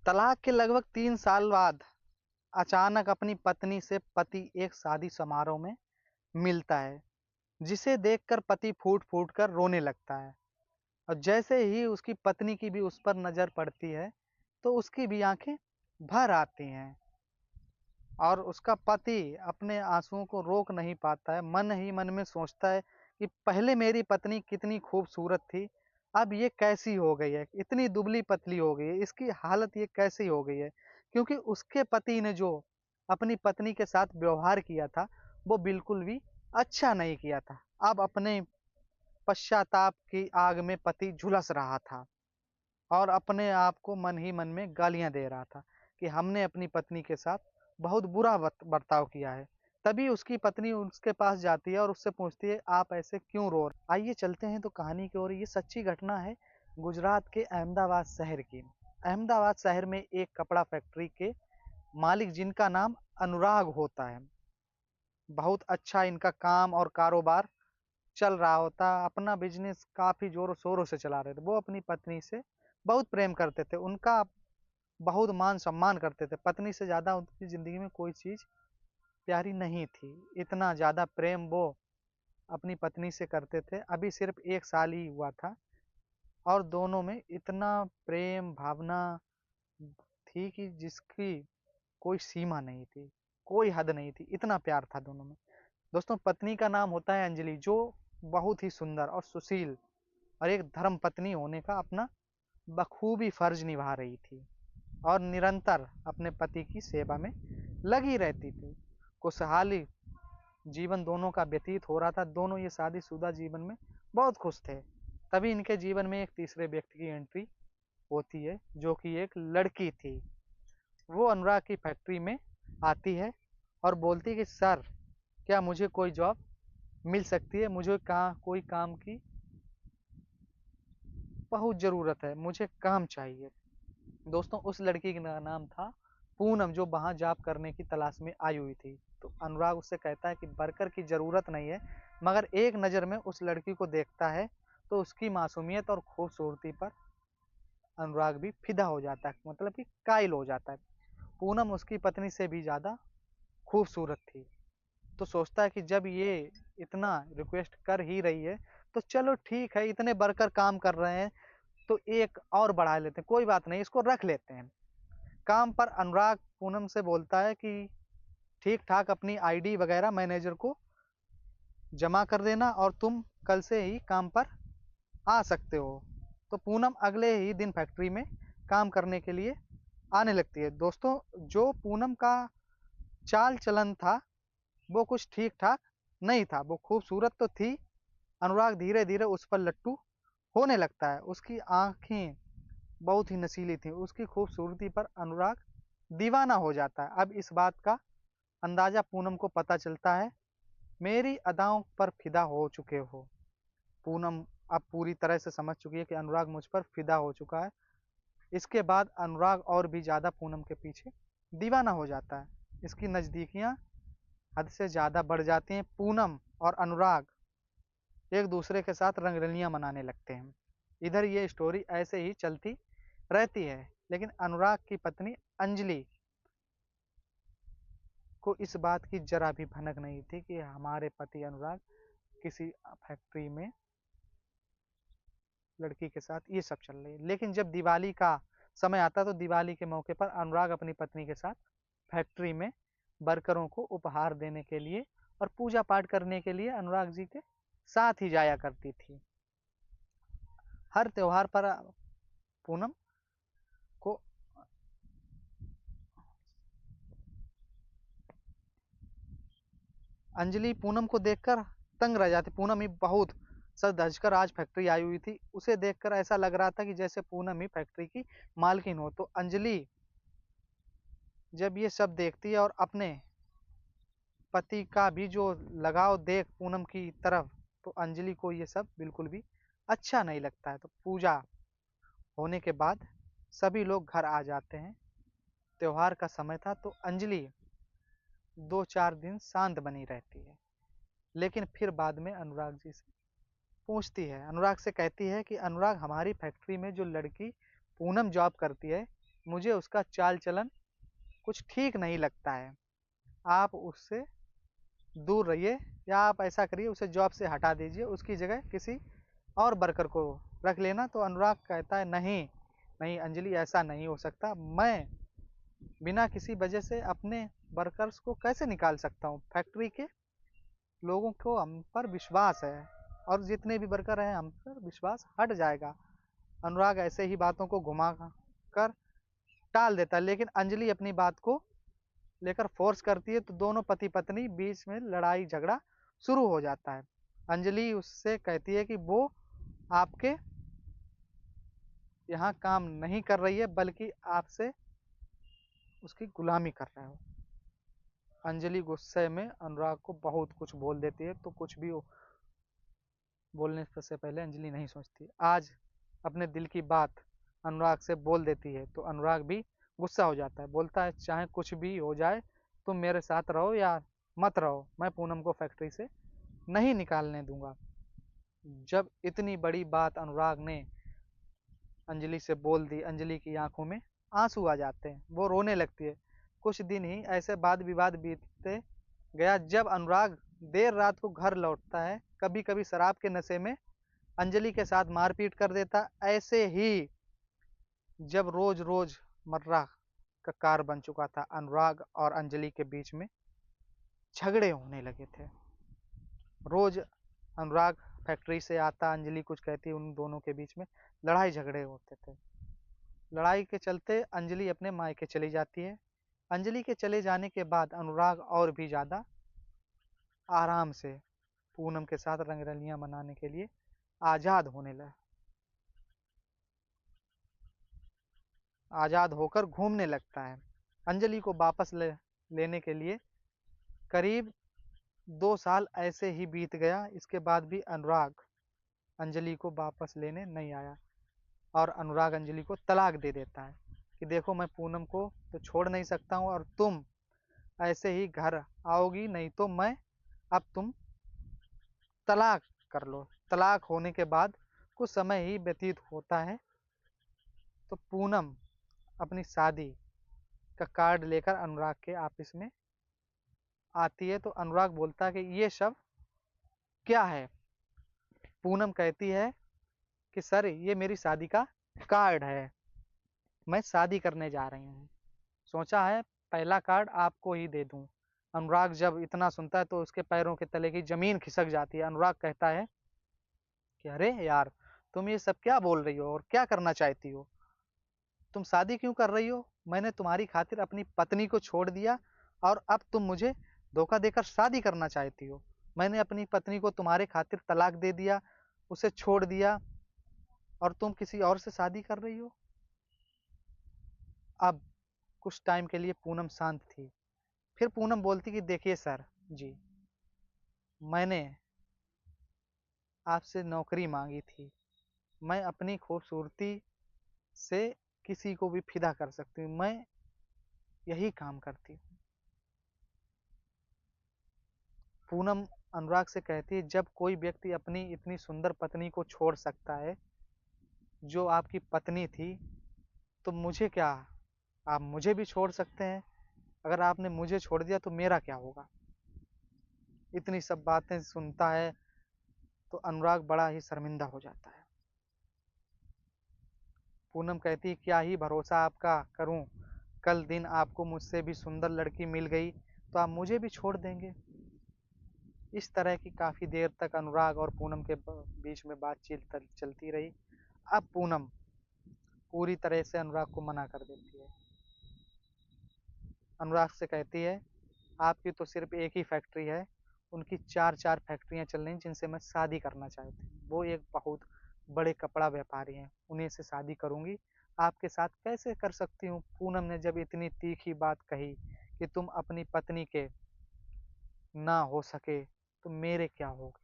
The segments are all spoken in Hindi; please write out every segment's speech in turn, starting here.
तलाक के लगभग 3 साल बाद अचानक अपनी पत्नी से पति एक शादी समारोह में मिलता है, जिसे देखकर पति फूट-फूट कर रोने लगता है। और जैसे ही उसकी पत्नी की भी उस पर नज़र पड़ती है, तो उसकी भी आँखें भर आती हैं और उसका पति अपने आँसुओं को रोक नहीं पाता है। मन ही मन में सोचता है कि पहले मेरी पत्नी कितनी खूबसूरत थी, अब ये कैसी हो गई है? इतनी दुबली-पतली हो गई है, इसकी हालत ये कैसी हो गई है? क्योंकि उसके पति ने जो अपनी पत्नी के साथ व्यवहार किया था, वो बिल्कुल भी अच्छा नहीं किया था। अब अपने पश्चाताप की आग में पति झुलस रहा था और अपने आप को मन ही मन में गालियाँ दे रहा था कि हमने अपनी पत्नी के साथ बहुत बुरा बर्ताव किया है। तभी उसकी पत्नी उसके पास जाती है और उससे पूछती है, आप ऐसे क्यों रो रहे? आइए चलते हैं तो कहानी की ओर। ये सच्ची घटना है गुजरात के अहमदाबाद शहर की। अहमदाबाद शहर में एक कपड़ा फैक्ट्री के मालिक, जिनका नाम अनुराग होता है, बहुत अच्छा इनका काम और कारोबार चल रहा होता। अपना बिज़नेस काफ़ी ज़ोरों-शोरों से चला रहे थे। वो अपनी पत्नी से बहुत प्रेम करते थे। उनका बहुत मान-सम्मान करते थे। पत्नी से ज़्यादा उनकी ज़िंदगी में कोई चीज़ प्यारी नहीं थी। इतना ज़्यादा प्रेम वो अपनी पत्नी से करते थे। अभी सिर्फ़ 1 साल ही हुआ था और दोनों में इतना प्रेम भावना थी कि जिसकी कोई सीमा नहीं थी, कोई हद नहीं थी, इतना प्यार था दोनों में। दोस्तों, पत्नी का नाम होता है अंजलि, जो बहुत ही सुंदर और सुशील और एक धर्मपत्नी होने का अपना बखूबी फ़र्ज़ निभा रही थी और निरंतर अपने पति की सेवा में लगी रहती थी। खुशहाली जीवन दोनों का व्यतीत हो रहा था। दोनों ये शादीशुदा जीवन में बहुत खुश थे। तभी इनके जीवन में एक तीसरे व्यक्ति की एंट्री होती है, जो कि एक लड़की थी। वो अनुराग की फैक्ट्री में आती है और बोलती है कि सर, क्या मुझे कोई जॉब मिल सकती है? मुझे कोई काम की बहुत ज़रूरत है, मुझे काम चाहिए। दोस्तों, उस लड़की का नाम था पूनम, जो वहाँ जॉब करने की तलाश में आई हुई थी। तो अनुराग उससे कहता है कि वर्कर की ज़रूरत नहीं है, मगर एक नज़र में उस लड़की को देखता है, तो उसकी मासूमियत और खूबसूरती पर अनुराग भी फ़िदा हो जाता है, मतलब कि कायल हो जाता है। पूनम उसकी पत्नी से भी ज़्यादा खूबसूरत थी। तो सोचता है कि जब ये इतना रिक्वेस्ट कर ही रही है, तो चलो ठीक है, इतने वर्कर काम कर रहे हैं, तो एक और बढ़ा लेते हैं, कोई बात नहीं, इसको रख लेते हैं। काम पर अनुराग पूनम से बोलता है कि ठीक-ठाक अपनी आईडी वगैरह मैनेजर को जमा कर देना और तुम कल से ही काम पर आ सकते हो। तो पूनम अगले ही दिन फैक्ट्री में काम करने के लिए आने लगती है। दोस्तों, जो पूनम का चाल-चलन था, वो कुछ ठीक-ठाक नहीं था। वो खूबसूरत तो थी, अनुराग धीरे-धीरे उस पर लट्टू होने लगता है। उसकी आँखें बहुत ही नशीली थीं, उसकी खूबसूरती पर अनुराग दीवाना हो जाता है। अब इस बात का अंदाज़ा पूनम को पता चलता है, मेरी अदाओं पर फ़िदा हो चुके हो। पूनम अब पूरी तरह से समझ चुकी है कि अनुराग मुझ पर फ़िदा हो चुका है। इसके बाद अनुराग और भी ज़्यादा पूनम के पीछे दीवाना हो जाता है। इसकी नज़दीकियाँ हद से ज़्यादा बढ़ जाती हैं। पूनम और अनुराग एक दूसरे के साथ रंगरलियाँ मनाने लगते हैं। इधर ये स्टोरी ऐसे ही चलती रहती है, लेकिन अनुराग की पत्नी अंजलि को इस बात की ज़रा भी भनक नहीं थी कि हमारे पति अनुराग किसी फैक्ट्री में लड़की के साथ ये सब चल रही है। लेकिन जब दिवाली का समय आता है, तो दिवाली के मौके पर अनुराग अपनी पत्नी के साथ फैक्ट्री में वर्करों को उपहार देने के लिए और पूजा पाठ करने के लिए अनुराग जी के साथ ही जाया करती थी। हर त्योहार पर पूनम को अंजलि पूनम को देखकर तंग रह जाती। पूनम ही बहुत सज धज कर आज फैक्ट्री आई हुई थी। उसे देखकर ऐसा लग रहा था कि जैसे पूनम ही फैक्ट्री की मालकिन हो। तो अंजलि जब ये सब देखती है और अपने पति का भी जो लगाव देख पूनम की तरफ, तो अंजलि को ये सब बिल्कुल भी अच्छा नहीं लगता है। तो पूजा होने के बाद सभी लोग घर आ जाते हैं। त्योहार का समय था, तो अंजलि 2-4 दिन शांत बनी रहती है। लेकिन फिर बाद में अनुराग जी से पूछती है, अनुराग से कहती है कि अनुराग, हमारी फैक्ट्री में जो लड़की पूनम जॉब करती है, मुझे उसका चाल चलन कुछ ठीक नहीं लगता है। आप उससे दूर रहिए या आप ऐसा करिए उसे जॉब से हटा दीजिए, उसकी जगह किसी और वर्कर को रख लेना। तो अनुराग कहता है नहीं, नहीं अंजलि ऐसा नहीं हो सकता, मैं बिना किसी वजह से अपने वर्कर्स को कैसे निकाल सकता हूँ। फैक्ट्री के लोगों को हम पर विश्वास है और जितने भी वर्कर हैं हम पर विश्वास हट जाएगा। अनुराग ऐसे ही बातों को घुमा कर टाल देता है, लेकिन अंजलि अपनी बात को लेकर फोर्स करती है तो दोनों पति पत्नी बीच में लड़ाई झगड़ा शुरू हो जाता है। अंजलि उससे कहती है कि वो आपके यहाँ काम नहीं कर रही है बल्कि आपसे उसकी गुलामी कर रहे हो। अंजलि गुस्से में अनुराग को बहुत कुछ बोल देती है, तो कुछ भी बोलने से पहले अंजलि नहीं सोचती, आज अपने दिल की बात अनुराग से बोल देती है। तो अनुराग भी गुस्सा हो जाता है, बोलता है चाहे कुछ भी हो जाए तुम मेरे साथ रहो या मत रहो, मैं पूनम को फैक्ट्री से नहीं निकालने दूंगा। जब इतनी बड़ी बात अनुराग ने अंजलि से बोल दी, अंजलि की आंखों में आंसू आ जाते हैं, वो रोने लगती है। कुछ दिन ही ऐसे वाद विवाद बीतते गया। जब अनुराग देर रात को घर लौटता है, कभी कभी शराब के नशे में अंजलि के साथ मारपीट कर देता। ऐसे ही जब रोज रोज मर्रा का कार बन चुका था, अनुराग और अंजलि के बीच में झगड़े होने लगे थे। रोज अनुराग फैक्ट्री से आता, अंजलि कुछ कहती, उन दोनों के बीच में लड़ाई झगड़े होते थे। लड़ाई के चलते अंजलि अपने मायके चली जाती है। अंजलि के चले जाने के बाद अनुराग और भी ज़्यादा आराम से पूनम के साथ रंगरलियां मनाने के लिए आज़ाद होने लगा, आज़ाद होकर घूमने लगता है। अंजलि को वापस लेने के लिए करीब 2 साल ऐसे ही बीत गया। इसके बाद भी अनुराग अंजलि को वापस लेने नहीं आया और अनुराग अंजलि को तलाक दे देता है कि देखो मैं पूनम को तो छोड़ नहीं सकता हूँ और तुम ऐसे ही घर आओगी नहीं तो मैं, अब तुम तलाक कर लो। तलाक होने के बाद कुछ समय ही व्यतीत होता है तो पूनम अपनी शादी का कार्ड लेकर अनुराग के ऑफिस में आती है। तो अनुराग बोलता है कि ये सब क्या है। पूनम कहती है कि सर ये मेरी शादी का कार्ड है, मैं शादी करने जा रही हूँ, सोचा है पहला कार्ड आपको ही दे दूं। अनुराग जब इतना सुनता है तो उसके पैरों के तले की जमीन खिसक जाती है। अनुराग कहता है कि अरे यार, तुम ये सब क्या बोल रही हो और क्या करना चाहती हो, तुम शादी क्यों कर रही हो। मैंने तुम्हारी खातिर अपनी पत्नी को छोड़ दिया और अब तुम मुझे धोखा देकर शादी करना चाहती हो। मैंने अपनी पत्नी को तुम्हारे खातिर तलाक दे दिया, उसे छोड़ दिया और तुम किसी और से शादी कर रही हो। अब कुछ टाइम के लिए पूनम शांत थी, फिर पूनम बोलती कि देखिए सर जी, मैंने आपसे नौकरी मांगी थी, मैं अपनी खूबसूरती से किसी को भी फिदा कर सकती हूँ, मैं यही काम करती हूँ। पूनम अनुराग से कहती है जब कोई व्यक्ति अपनी इतनी सुंदर पत्नी को छोड़ सकता है जो आपकी पत्नी थी, तो मुझे क्या, आप मुझे भी छोड़ सकते हैं। अगर आपने मुझे छोड़ दिया तो मेरा क्या होगा। इतनी सब बातें सुनता है तो अनुराग बड़ा ही शर्मिंदा हो जाता है। पूनम कहती है क्या ही भरोसा आपका करूं, कल दिन आपको मुझसे भी सुंदर लड़की मिल गई तो आप मुझे भी छोड़ देंगे। इस तरह की काफी देर तक अनुराग और पूनम के बीच में बातचीत चलती रही। अब पूनम पूरी तरह से अनुराग को मना कर देती है। अनुराग से कहती है आपकी तो सिर्फ एक ही फैक्ट्री है, उनकी चार चार फैक्ट्रियां चल रही जिनसे मैं शादी करना चाहती हूँ। वो एक बहुत बड़े कपड़ा व्यापारी हैं, उन्हीं से शादी करूंगी, आपके साथ कैसे कर सकती हूँ। पूनम ने जब इतनी तीखी बात कही कि तुम अपनी पत्नी के ना हो सके तो मेरे क्या होगा,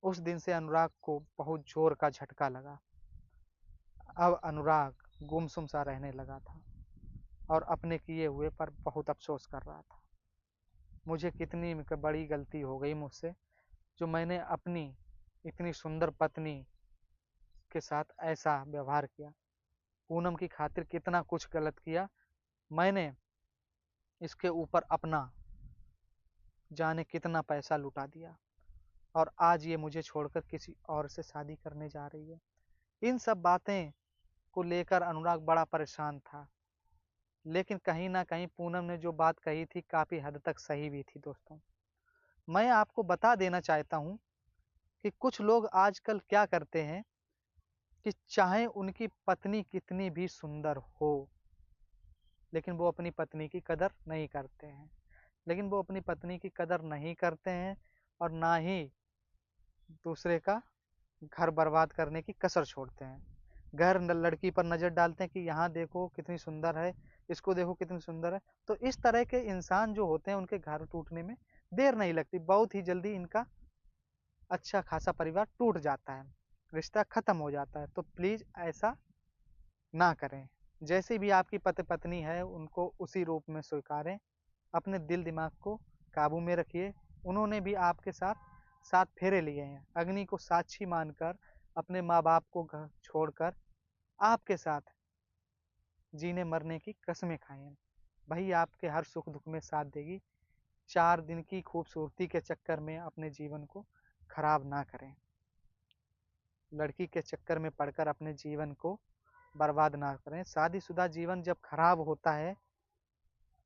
उस दिन से अनुराग को बहुत जोर का झटका लगा। अब अनुराग गुमसुम सा रहने लगा था और अपने किए हुए पर बहुत अफसोस कर रहा था। मुझे कितनी बड़ी गलती हो गई मुझसे, जो मैंने अपनी इतनी सुंदर पत्नी के साथ ऐसा व्यवहार किया। पूनम की खातिर कितना कुछ गलत किया। मैंने इसके ऊपर अपना जाने कितना पैसा लुटा दिया और आज ये मुझे छोड़कर किसी और से शादी करने जा रही है। इन सब बातें को लेकर अनुराग बड़ा परेशान था। लेकिन कहीं न कहीं पूनम ने जो बात कही थी काफ़ी हद तक सही भी थी दोस्तों। मैं आपको बता देना चाहता हूँ कि कुछ लोग आजकल क्या करते हैं कि चाहे उनकी पत्नी कितनी भी सुंदर हो, लेकिन वो अपनी पत्नी की कदर नहीं करते हैं। लेकिन वो अपनी पत्नी की कदर नहीं करते हैं और ना ही दूसरे का घर बर्बाद करने की कसर छोड़ते हैं। घर लड़की पर नज़र डालते हैं कि यहाँ देखो कितनी सुंदर है, इसको देखो कितनी सुंदर है। तो इस तरह के इंसान जो होते हैं उनके घर टूटने में देर नहीं लगती, बहुत ही जल्दी इनका अच्छा खासा परिवार टूट जाता है, रिश्ता खत्म हो जाता है। तो प्लीज़ ऐसा ना करें। जैसे भी आपकी पति पत्नी है उनको उसी रूप में स्वीकारें। अपने दिल दिमाग को काबू में रखिए। उन्होंने भी आपके साथ 7 फेरे लिए हैं। अग्नि को साक्षी मानकर अपने माँ-बाप को घर छोड़कर आपके साथ जीने मरने की कस्में खाई हैं। वही आपके हर सुख-दुख में साथ देगी। 4 दिन की खूबसूरती के चक्कर में अपने जीवन को खराब ना करें। लड़की के चक्कर में पड़कर अपने जीवन को बर्बाद ना करें। शादीशुदा जीवन जब खराब होता है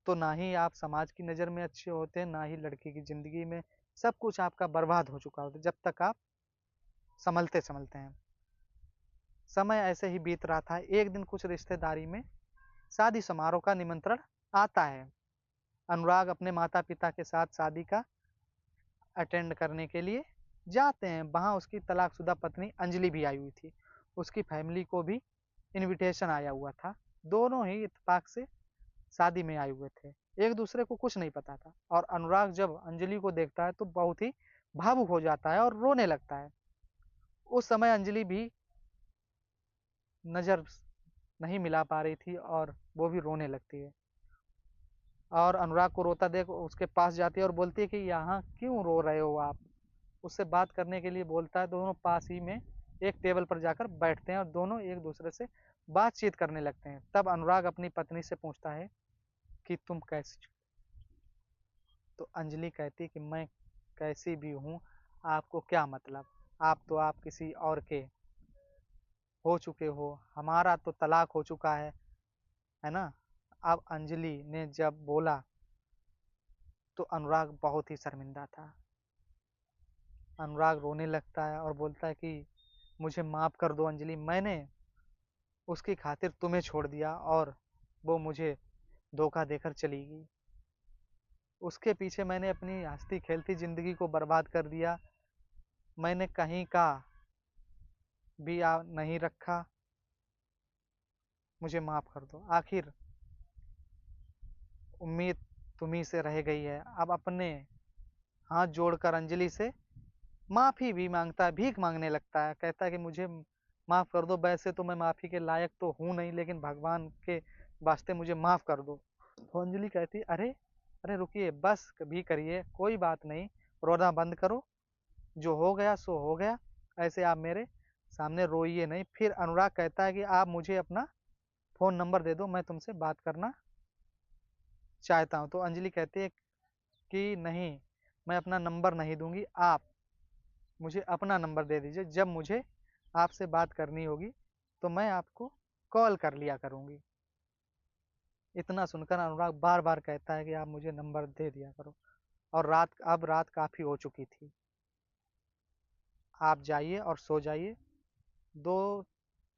तो ना ही आप समाज की नज़र में अच्छे होते हैं, ना ही लड़की की ज़िंदगी में। सब कुछ आपका बर्बाद हो चुका होता है जब तक आप संभलते-संभलते हैं। समय ऐसे ही बीत रहा था। एक दिन कुछ रिश्तेदारी में शादी समारोह का निमंत्रण आता है। अनुराग अपने माता-पिता के साथ शादी का अटेंड करने के लिए जाते हैं। वहाँ उसकी तलाकशुदा पत्नी अंजलि भी आई हुई थी। उसकी फैमिली को भी इनविटेशन आया हुआ था। दोनों ही इत्तेफाक से शादी में आए हुए थे। एक दूसरे को कुछ नहीं पता था और अनुराग जब अंजलि को देखता है तो बहुत ही भावुक हो जाता है और रोने लगता है। उस समय अंजलि भी नज़र नहीं मिला पा रही थी और वो भी रोने लगती है और अनुराग को रोता देख उसके पास जाती है और बोलती है कि यहाँ क्यों रो रहे हो आप? उससे बात करने के लिए बोलता है। दोनों पास ही में एक टेबल पर जाकर बैठते हैं और दोनों एक दूसरे से बातचीत करने लगते हैं। तब अनुराग अपनी पत्नी से पूछता है कि तुम कैसी हो? तो अंजलि कहती है कि मैं कैसी भी हूँ, आपको क्या मतलब? आप किसी और के हो चुके हो, हमारा तो तलाक हो चुका है ना? अब अंजलि ने जब बोला तो अनुराग बहुत ही शर्मिंदा था। अनुराग रोने लगता है और बोलता है कि मुझे माफ़ कर दो अंजलि, मैंने उसकी खातिर तुम्हें छोड़ दिया और वो मुझे धोखा देकर चली गई। उसके पीछे मैंने अपनी हँसती-खेलती ज़िंदगी को बर्बाद कर दिया। मैंने कहीं का भी नहीं रखा, मुझे माफ़ कर दो। आखिर उम्मीद तुम्हीं से रह गई है। अब अपने हाथ जोड़कर अंजलि से माफ़ी भी माँगता है, भीख माँगने लगता है। कहता है कि मुझे माफ़ कर दो, वैसे तो मैं माफ़ी के लायक तो हूँ नहीं, लेकिन भगवान के वास्ते मुझे माफ़ कर दो। तो अंजलि कहती है, "अरे! अरे रुकिए, बस भी करिए, कोई बात नहीं, रोना बंद करो, जो हो गया सो हो गया, ऐसे आप मेरे सामने रोइए नहीं।" फिर अनुराग कहता है कि आप मुझे अपना फ़ोन नंबर दे दो, मैं तुमसे बात करना चाहता हूँ। तो अंजलि कहती है कि नहीं, मैं अपना नंबर नहीं दूँगी, आप मुझे अपना नंबर दे दीजिए। जब मुझे आपसे बात करनी होगी, तो मैं आपको कॉल कर लिया करूँगी। इतना सुनकर अनुराग बार-बार कहता है कि आप मुझे नंबर दे दिया करो और रात काफ़ी हो चुकी थी। आप जाइए और सो जाइए। दो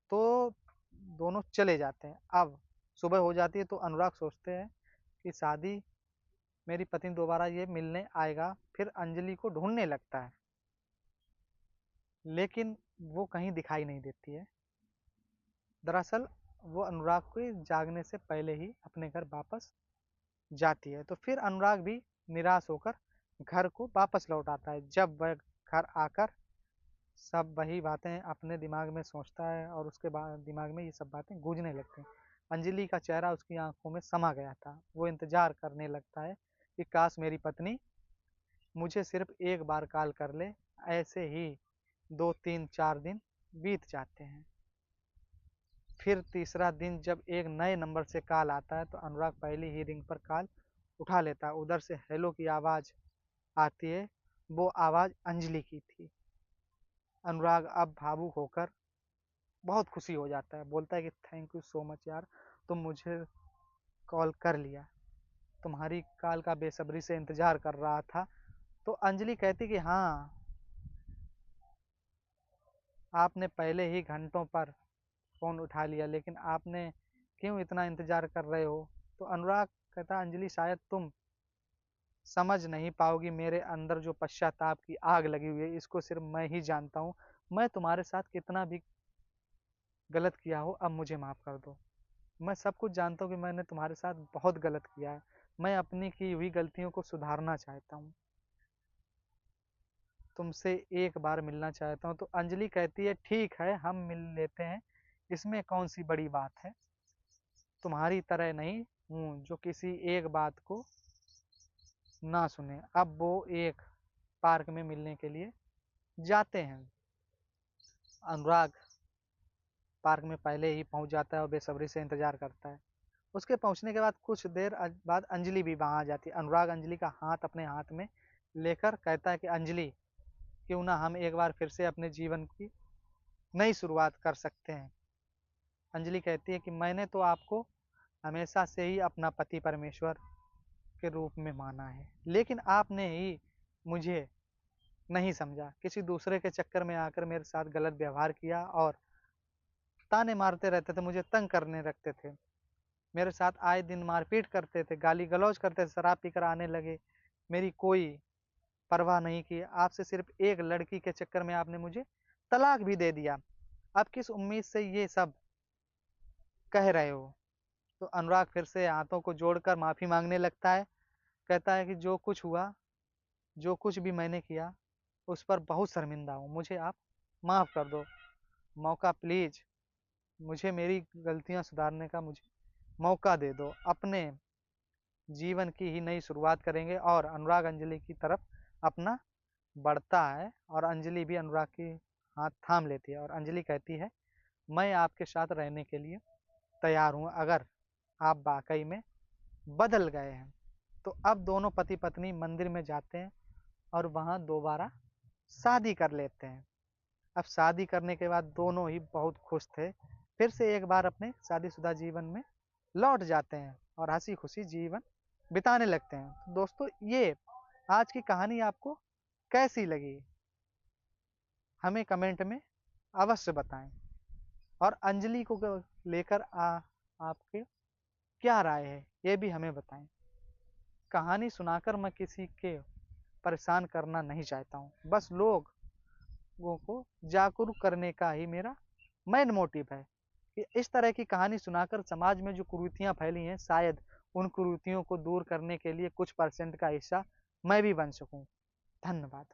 तो दोनों चले जाते हैं। अब सुबह हो जाती है तो अनुराग सोचते हैं कि शादी मेरी पत्नी दोबारा ये मिलने आएगा, फिर अंजलि को ढूँढने लगता है। लेकिन वो कहीं दिखाई नहीं देती है। दरअसल वो अनुराग के जागने से पहले ही अपने घर वापस जाती है। तो फिर अनुराग भी निराश होकर घर को वापस लौट आता है। जब वह घर आकर सब वही बातें अपने दिमाग में सोचता है और उसके बाद दिमाग में ये सब बातें गूंजने लगती हैं। अंजलि का चेहरा उसकी आंखों में समा गया था। वो इंतजार करने लगता है कि काश मेरी पत्नी मुझे सिर्फ एक बार कॉल कर ले। ऐसे ही 2, 3, 4 दिन बीत जाते हैं। फिर तीसरा दिन जब एक नए नंबर से कॉल आता है तो अनुराग पहली ही रिंग पर कॉल उठा लेता है। उधर से हेलो की आवाज़ आती है, वो आवाज़ अंजलि की थी। अनुराग अब भावुक होकर बहुत खुशी हो जाता है, बोलता है कि थैंक यू सो मच यार, तुम मुझे कॉल कर लिया, तुम्हारी कॉल का बेसब्री से इंतज़ार कर रहा था। तो अंजलि कहती कि हाँ, आपने पहले ही घंटों पर फ़ोन उठा लिया, लेकिन आपने क्यों इतना इंतज़ार कर रहे हो? तो अनुराग कहता, अंजलि शायद तुम समझ नहीं पाओगी, मेरे अंदर जो पश्चाताप की आग लगी हुई है, इसको सिर्फ मैं ही जानता हूँ। मैं तुम्हारे साथ कितना भी गलत किया हो, अब मुझे माफ़ कर दो। मैं सब कुछ जानता हूँ कि मैंने तुम्हारे साथ बहुत गलत किया है। मैं अपनी की हुई गलतियों को सुधारना चाहता हूँ। तुमसे एक बार मिलना चाहता हूँ। तो अंजलि कहती है, ठीक है, हम मिल लेते हैं, इसमें कौन सी बड़ी बात है। तुम्हारी तरह नहीं हूँ जो किसी एक बात को ना सुने। अब वो एक पार्क में मिलने के लिए जाते हैं। अनुराग पार्क में पहले ही पहुंच जाता है और बेसब्री से इंतजार करता है। उसके पहुंचने के बाद कुछ देर बाद अंजलि भी वहां आ जाती है। अनुराग अंजलि का हाथ अपने हाथ में लेकर कहता है कि अंजलि, क्यों ना हम एक बार फिर से अपने जीवन की नई शुरुआत कर सकते हैं। अंजलि कहती है कि मैंने तो आपको हमेशा से ही अपना पति परमेश्वर के रूप में माना है, लेकिन आपने ही मुझे नहीं समझा, किसी दूसरे के चक्कर में आकर मेरे साथ गलत व्यवहार किया और ताने मारते रहते थे, मुझे तंग करने रखते थे, मेरे साथ आए दिन मारपीट करते थे, गाली गलौज करते थे, शराब पीकर आने लगे, मेरी कोई परवाह नहीं की। आपसे सिर्फ एक लड़की के चक्कर में आपने मुझे तलाक भी दे दिया। अब किस उम्मीद से ये सब कह रहे हो? तो अनुराग फिर से हाथों को जोड़कर माफ़ी मांगने लगता है। कहता है कि जो कुछ हुआ, जो कुछ भी मैंने किया, उस पर बहुत शर्मिंदा हूँ, मुझे आप माफ़ कर दो। मौका प्लीज़, मुझे मेरी गलतियाँ सुधारने का मुझे मौका दे दो। अपने जीवन की ही नई शुरुआत करेंगे। और अनुराग अंजलि की तरफ अपना बढ़ता है और अंजलि भी अनुराग की हाथ थाम लेती है और अंजलि कहती है, मैं आपके साथ रहने के लिए तैयार हूँ, अगर आप वाकई में बदल गए हैं। तो अब दोनों पति पत्नी मंदिर में जाते हैं और वहाँ दोबारा शादी कर लेते हैं। अब शादी करने के बाद दोनों ही बहुत खुश थे, फिर से एक बार अपने शादीशुदा जीवन में लौट जाते हैं और हंसी खुशी जीवन बिताने लगते हैं। तो दोस्तों, ये आज की कहानी आपको कैसी लगी, हमें कमेंट में अवश्य बताएं। और अंजलि को लेकर आपके क्या राय है, ये भी हमें बताएं। कहानी सुनाकर मैं किसी के परेशान करना नहीं चाहता हूँ, बस लोगों को जागरूक करने का ही मेरा मेन मोटिव है कि इस तरह की कहानी सुनाकर समाज में जो कुरीतियाँ फैली हैं, शायद उन कुरीतियों को दूर करने के लिए कुछ परसेंट का हिस्सा मैं भी बन सकूं। धन्यवाद।